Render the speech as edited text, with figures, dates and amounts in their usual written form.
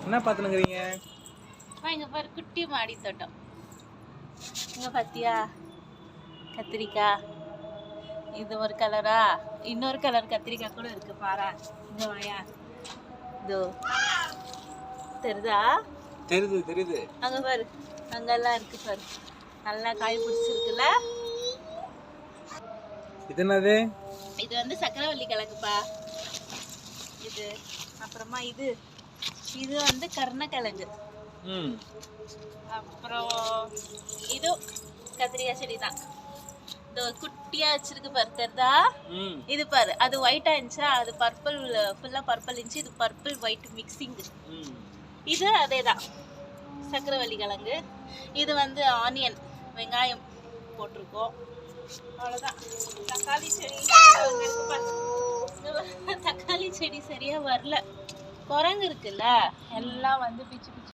என்ன பார்த்துனுக்குறீங்க? இங்க பாரு குட்டி மாடி தோட்டம். இங்க பாத்தியா கத்திரிக்காய், இது ஒரு கலரா, இன்னொரு கலர் கத்திரிக்காய் கூட இருக்கு பாரா. இங்க வாயா, இதோ தெரியுதா? தெரியுது தெரியுது. அங்க பாரு, அங்கெல்லாம் இருக்கு பாரு, நல்லா காய் பிடிச்சிருக்குல்ல. இது என்னது? இது வந்து சக்கரவள்ளி கிழங்குப்பா. இது அப்புறமா இது இது வந்து கருணக்கிழங்கு. அப்புறம் இது கத்திரிக்காய் செடி தான். இந்த குட்டியா வச்சிருக்கு பாரு, தெரியுதா? இது பாரு, அது ஒயிட்டா இருந்துச்சா, அது பர்பிள், ஃபுல்லா பர்பிள் இருந்துச்சு. இது பர்பிள் ஒயிட் மிக்சிங். இது அதேதான், சக்கரவள்ளி கிழங்கு. இது வந்து ஆனியன், வெங்காயம் போட்டிருக்கோம். அவ்வளோதான். தக்காளி செடி தக்காளி செடி சரியா வரல, குரங்கு இருக்குல்ல, எல்லாம் வந்து பிச்சு பிச்சு